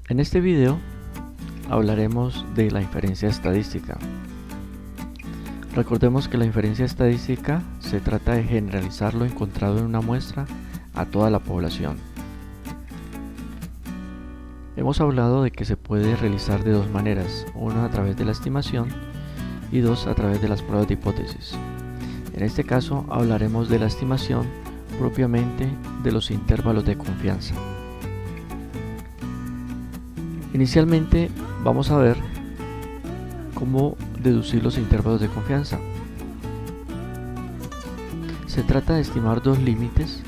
En este video hablaremos de la inferencia estadística. Recordemos que la inferencia estadística se trata de generalizar lo encontrado en una muestra a toda la población. Hemos hablado de que se puede realizar de dos maneras, una a través de la estimación y dos a través de las pruebas de hipótesis. En este caso hablaremos de la estimación propiamente de los intervalos de confianza. Inicialmente vamos a ver cómo deducir los intervalos de confianza. Se trata de estimar dos límites,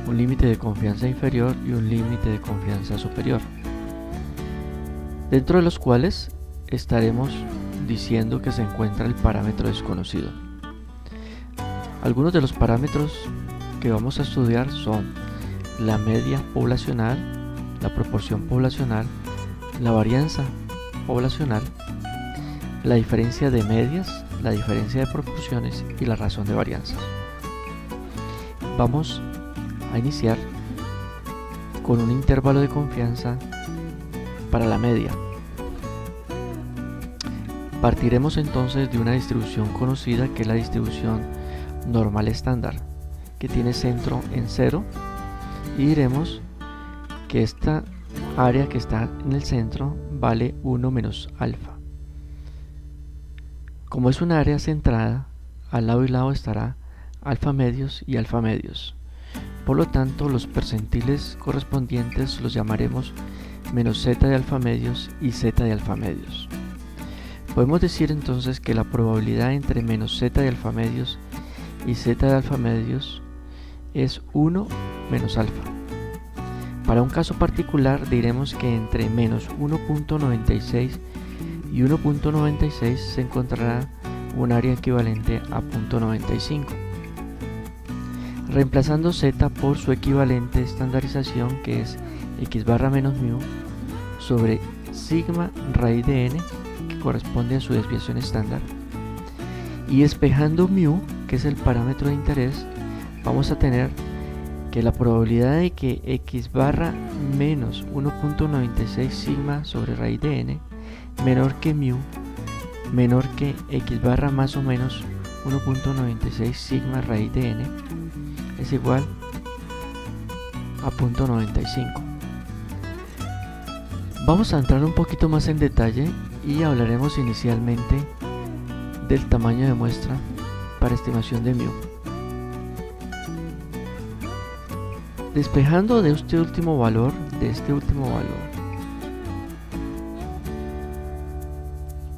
un límite de confianza inferior y un límite de confianza superior, dentro de los cuales estaremos diciendo que se encuentra el parámetro desconocido. Algunos de los parámetros que vamos a estudiar son la media poblacional, la proporción poblacional, la varianza poblacional, la diferencia de medias, la diferencia de proporciones y la razón de varianzas. Vamos a iniciar con un intervalo de confianza para la media. Partiremos entonces de una distribución conocida que es la distribución normal estándar, que tiene centro en 0, y diremos que esta área que está en el centro vale 1 menos alfa. Como es un área centrada, al lado y lado estará alfa medios y alfa medios. Por lo tanto, los percentiles correspondientes los llamaremos menos z de alfa medios y z de alfa medios. Podemos decir entonces que la probabilidad entre menos z de alfa medios y z de alfa medios es 1 menos alfa. Para un caso particular diremos que entre menos 1.96 y 1.96 se encontrará un área equivalente a 0.95. Reemplazando z por su equivalente de estandarización, que es x barra menos mu sobre sigma raíz de n, que corresponde a su desviación estándar, y despejando mu, que es el parámetro de interés, vamos a tener que la probabilidad de que x barra menos 1.96 sigma sobre raíz de n menor que mu menor que x barra más o menos 1.96 sigma raíz de n es igual a 0.95. Vamos a entrar un poquito más en detalle y hablaremos inicialmente del tamaño de muestra para estimación de mu. Despejando de este último valor,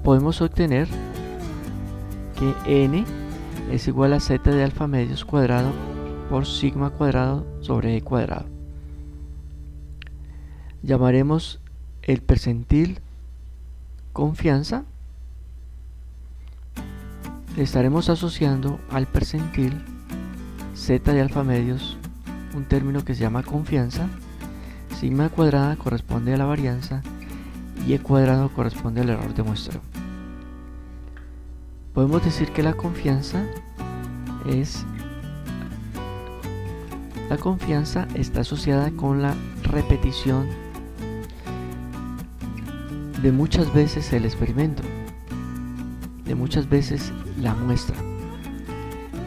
podemos obtener que n es igual a z de alfa medios cuadrado por sigma cuadrado sobre e cuadrado. Llamaremos el percentil confianza. Le estaremos asociando al percentil z de alfa medios un término que se llama confianza, sigma cuadrada corresponde a la varianza y e cuadrado corresponde al error de muestreo. Podemos decir que la confianza está asociada con la repetición de muchas veces el experimento, de muchas veces la muestra.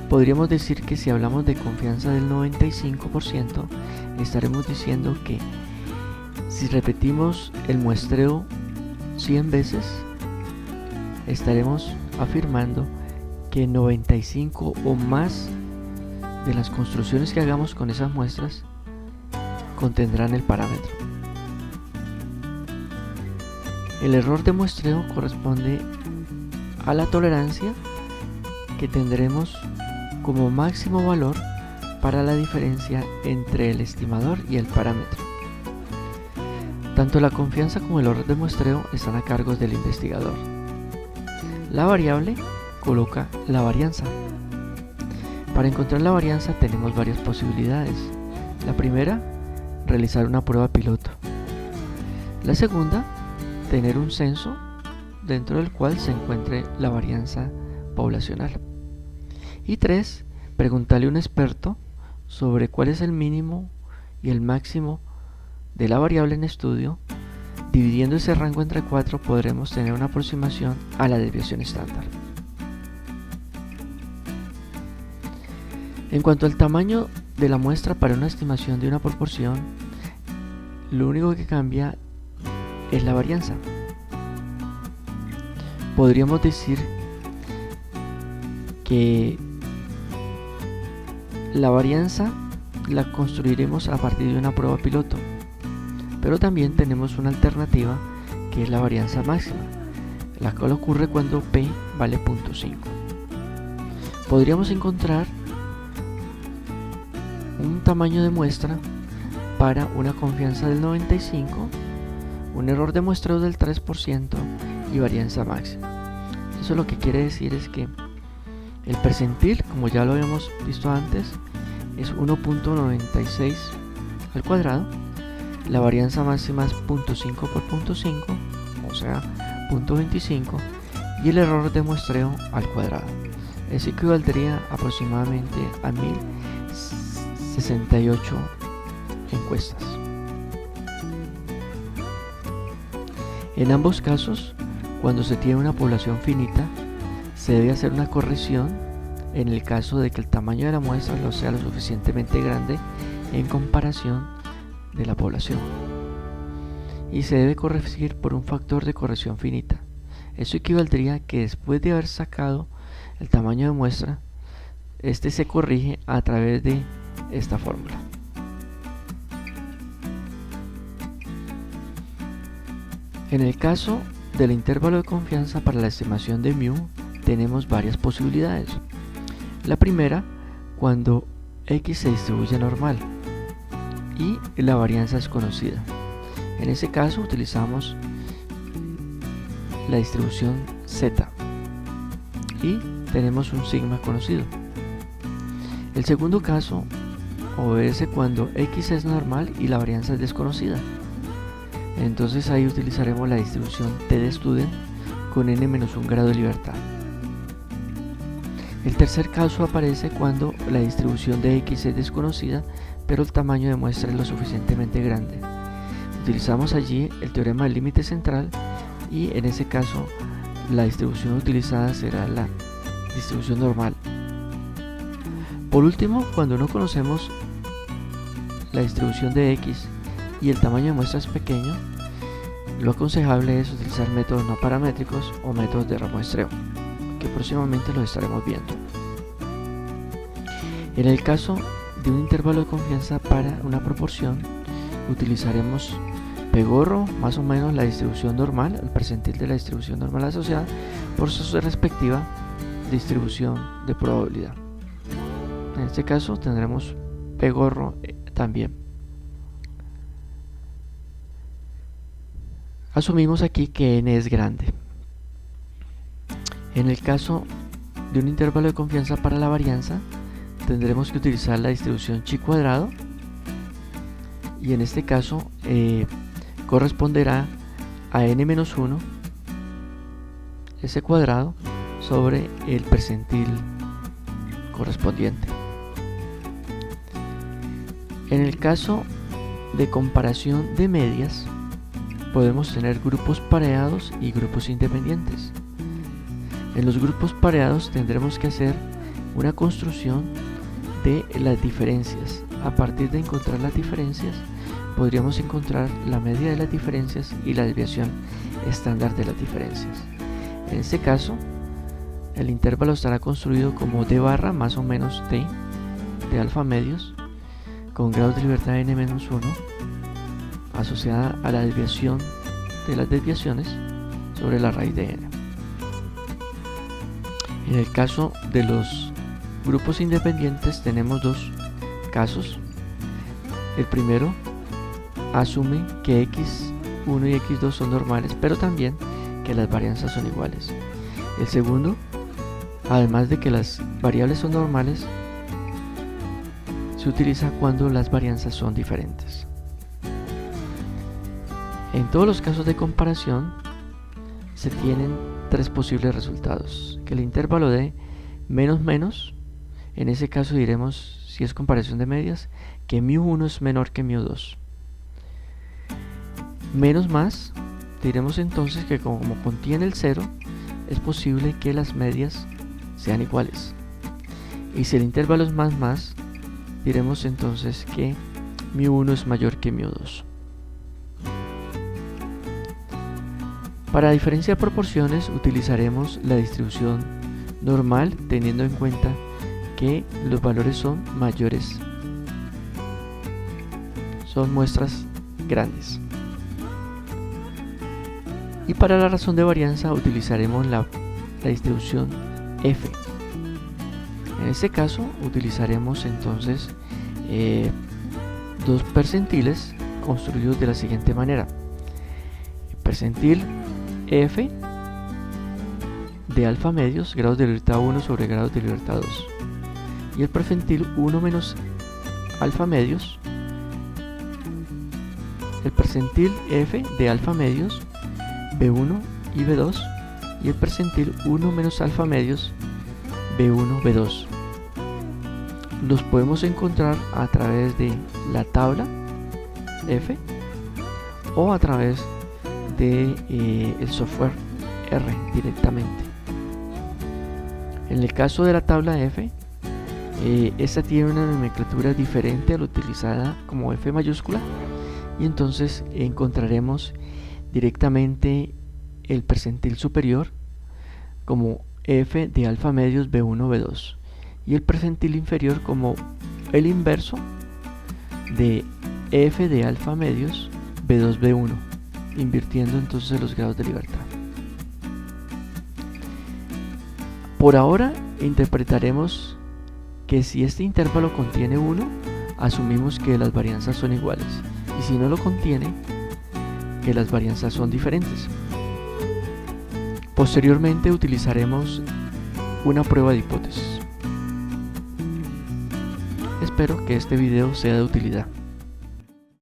Podríamos decir que si hablamos de confianza del 95%, estaremos diciendo que si repetimos el muestreo 100 veces, estaremos afirmando que 95 o más de las construcciones que hagamos con esas muestras contendrán el parámetro. El error de muestreo corresponde a la tolerancia que tendremos como máximo valor para la diferencia entre el estimador y el parámetro. Tanto la confianza como el error de muestreo están a cargo del investigador. La variable coloca la varianza. Para encontrar la varianza tenemos varias posibilidades. La primera, realizar una prueba piloto. La segunda, tener un censo dentro del cual se encuentre la varianza poblacional. Y 3, preguntarle a un experto sobre cuál es el mínimo y el máximo de la variable en estudio dividiendo ese rango entre 4 podremos tener una aproximación a la desviación estándar. En cuanto al tamaño de la muestra para una estimación de una proporción, lo único que cambia es la varianza. Podríamos decir que la varianza la construiremos a partir de una prueba piloto, pero también tenemos una alternativa que es la varianza máxima, la cual ocurre cuando P vale 0.5. Podríamos encontrar un tamaño de muestra para una confianza del 95%, un error de muestreo del 3% y varianza máxima. Eso lo que quiere decir es que el percentil, como ya lo habíamos visto antes, es 1.96 al cuadrado, la varianza máxima es 0.5 por 0.5, o sea 0.25, y el error de muestreo al cuadrado. Eso equivaldría aproximadamente a 1068 encuestas. En ambos casos, cuando se tiene una población finita, se debe hacer una corrección en el caso de que el tamaño de la muestra no sea lo suficientemente grande en comparación de la población, y se debe corregir por un factor de corrección finita. Eso equivaldría a que después de haber sacado el tamaño de muestra, este se corrige a través de esta fórmula. En el caso del intervalo de confianza para la estimación de μ, tenemos varias posibilidades. La primera, cuando X se distribuye normal y la varianza es conocida. En ese caso utilizamos la distribución Z y tenemos un sigma conocido. El segundo caso obedece cuando X es normal y la varianza es desconocida. Entonces ahí utilizaremos la distribución T de student con n-1 grado de libertad. El tercer caso aparece cuando la distribución de X es desconocida, pero el tamaño de muestra es lo suficientemente grande. Utilizamos allí el teorema del límite central y en ese caso la distribución utilizada será la distribución normal. Por último, cuando no conocemos la distribución de X y el tamaño de muestra es pequeño, lo aconsejable es utilizar métodos no paramétricos o métodos de remuestreo, que próximamente los estaremos viendo. En el caso de un intervalo de confianza para una proporción, utilizaremos P-gorro, más o menos la distribución normal, el percentil de la distribución normal asociada, por su respectiva distribución de probabilidad. En este caso tendremos P-gorro también. Asumimos aquí que n es grande. En el caso de un intervalo de confianza para la varianza, tendremos que utilizar la distribución chi cuadrado, y en este caso corresponderá a n-1 ese cuadrado sobre el percentil correspondiente. En el caso de comparación de medias, podemos tener grupos pareados y grupos independientes. En los grupos pareados tendremos que hacer una construcción de las diferencias. A partir de encontrar las diferencias, podríamos encontrar la media de las diferencias y la desviación estándar de las diferencias. En este caso, el intervalo estará construido como d barra más o menos t de alfa medios con grados de libertad de n-1 asociada a la desviación de las desviaciones sobre la raíz de n. En el caso de los grupos independientes tenemos dos casos. El primero asume que x1 y x2 son normales, pero también que las varianzas son iguales. El segundo, además de que las variables son normales, se utiliza cuando las varianzas son diferentes. En todos los casos de comparación se tienen tres posibles resultados: que el intervalo de menos menos, en ese caso diremos, si es comparación de medias, que μ1 es menor que μ2. Menos más, diremos entonces que como contiene el 0, es posible que las medias sean iguales. Y si el intervalo es más, diremos entonces que μ1 es mayor que μ2. Para diferenciar proporciones utilizaremos la distribución normal, teniendo en cuenta que los valores son mayores, son muestras grandes. Y para la razón de varianza utilizaremos la distribución f. En este caso utilizaremos entonces dos percentiles construidos de la siguiente manera: el percentil f de alfa medios, grados de libertad 1 sobre grados de libertad 2, y el percentil 1 menos alfa medios, el percentil f de alfa medios b1 y b2, y el percentil 1 menos alfa medios b1, b2. Los podemos encontrar a través de la tabla F o a través de el software R directamente. En el caso de la tabla F, esta tiene una nomenclatura diferente a la utilizada como F mayúscula, y entonces encontraremos directamente el percentil superior como f de alfa medios b1, b2, y el percentil inferior como el inverso de f de alfa medios b2, b1, invirtiendo entonces los grados de libertad. Por ahora interpretaremos que si este intervalo contiene 1, asumimos que las varianzas son iguales, y si no lo contiene, que las varianzas son diferentes. Posteriormente utilizaremos una prueba de hipótesis. Espero que este video sea de utilidad.